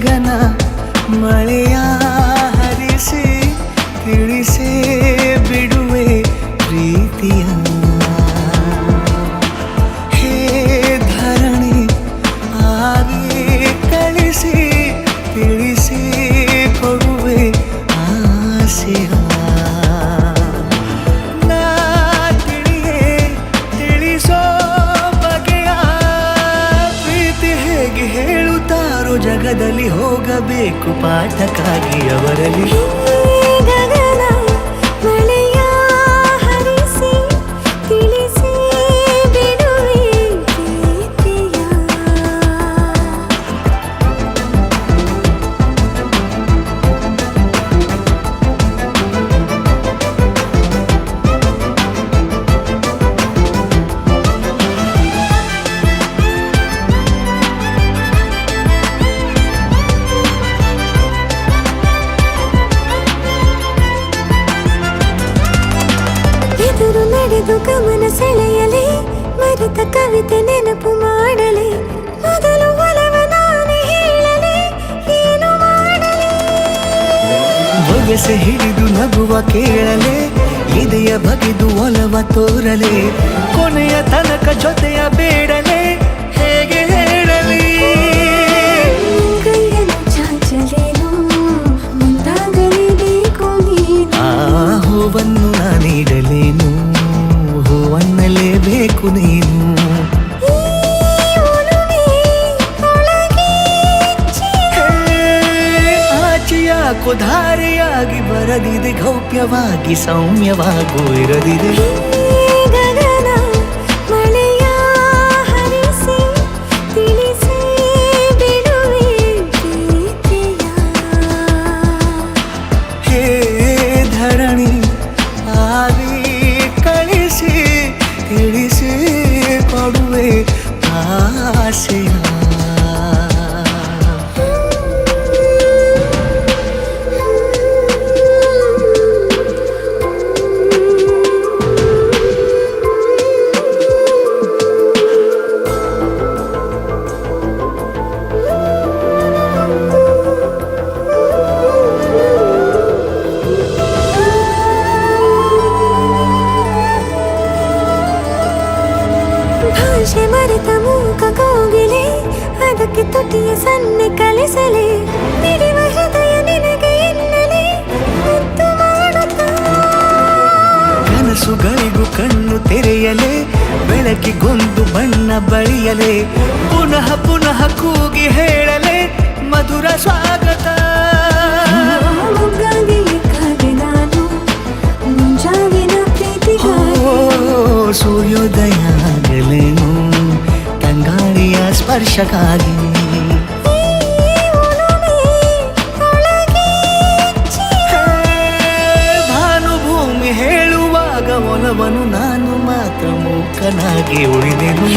ಗಗನ ಮಳೆಯ ಹರಿಸಿ ತಿಳಿಸೇ ಬಿಡುವೆ ಪ್ರೀತಿಯ. ಹೇ ಧರಣಿ ಆಗಿ ಕಳಿಸಿ ತಿಳಿಸಿ ಕೊಡುವೆ ಆಸೆಯ. ನಾ ತಿಳಿಯೇ ತಿಳಿಸೋ ಬಗೆಯ ಪ್ರೀತಿ ಹೇಗೆ ಹೇಳುತ್ತಾರೋ ಜಗದಲ್ಲಿ ಹೋಗಬೇಕು ಪಾಠಕ್ಕಾಗಿ ಅವರಲ್ಲಿ. ಗಗನ ಮಳೆಯ ಹರಿಸಿ ತಿಳಿಸಿ ಬಿಡುವೆ ಪ್ರೀತಿಯ. ಎದುರು ನಡೆದು ಗಮನ ಸೆಳೆಯಲಿ ಮರೆತ ಕವಿತೆ ನೆನಪು ಮಾಡಲಿ. ಮೊದಲು ಒಲವ ನಾನೇ ಹೇಳಲಿ ಏನು ಮಾಡಲಿ. ಬೊಗಸೆ ಹಿಡಿದು ನಗುವ ಕೇಳಲೆ ಇದೆಯ ಬಗೆದು ಒಲವ ತೋರಲೆ. ಕೊನೆಯ ತನಕ ಜೊತೆಯ ಬೇಡಲೆ ಹೇಗೆ ಹೇಳಲಿ. ಕೈಯನ್ನು ಚಾಚಲೇನು ಮುಂದಾಗಲೇಬೇಕು ನೀನು. ಆ ಹೂವನ್ನು ನಾನೀಡಲೇನು ಹೂವನ್ನಲೇಬೇಕು ನೀನು. ಈ ಒಲವೇ ಒಳಗೆ ಆಚೆಯಾಕೋ ಧಾರೆಯಾಗಿ ಬರದಿದೆ ಗೌಪ್ಯವಾಗಿ ಸೌಮ್ಯವಾಗೂ ಇರದಿದೆ. ಗಗನ ಮಳೆಯ ಹರಿಸಿ ತಿಳಿಸಿ ಬಿಡುವೆ ಪ್ರೀತಿಯ. ಹೇ ಧರಣಿ ಆಗಿ ಕಳಿಸಿ ತಿಳಿಸಿ ಕೊಡುವೆ ಆಸೆಯ. ಭಾಷೆ ಮರೆತ ಮೂಕ ಕೋಗಿಲೆ ಅದಕ್ಕೆ ತುಟಿಯ ಸನ್ನೆ ಕಲಿಸಲಿ. ಮಿಡಿವ ಹೃದಯ ನಿನಗೆ ಎನ್ನಲಿ ಮುದ್ದು ಮಾಡುತ್ತಾ. ಕನಸುಗಳಿಗೂ ಕಣ್ಣು ತೆರೆಯಲೆ ಬೆಳಕಿಗೊಂದು ಬಣ್ಣ ಬಳಿಯಲೆ. ಪುನಃ ಪುನಃ ಕೂಗಿ ಹೇಳಲೆ ಮಧುರ ಸ್ವಾಗತ. ಮೊಗ್ಗಾಗಿ ಕಾದೆ ನಾನು ಮುಂಜಾವಿನ ಪ್ರೀತಿಗಾಗಿ. ಸೂರ್ಯೋದಯ ಆಗಲೇನು ತಂಗಾಳಿಯ ಸ್ಪರ್ಶಕ್ಕಾಗಿ. ಭಾನುಭೂಮಿ ಹೇಳುವಾಗ ಒಲವನು ನಾನು ಮಾತ್ರ ಮೂಕನಾಗಿ ಉಳಿದೆನು.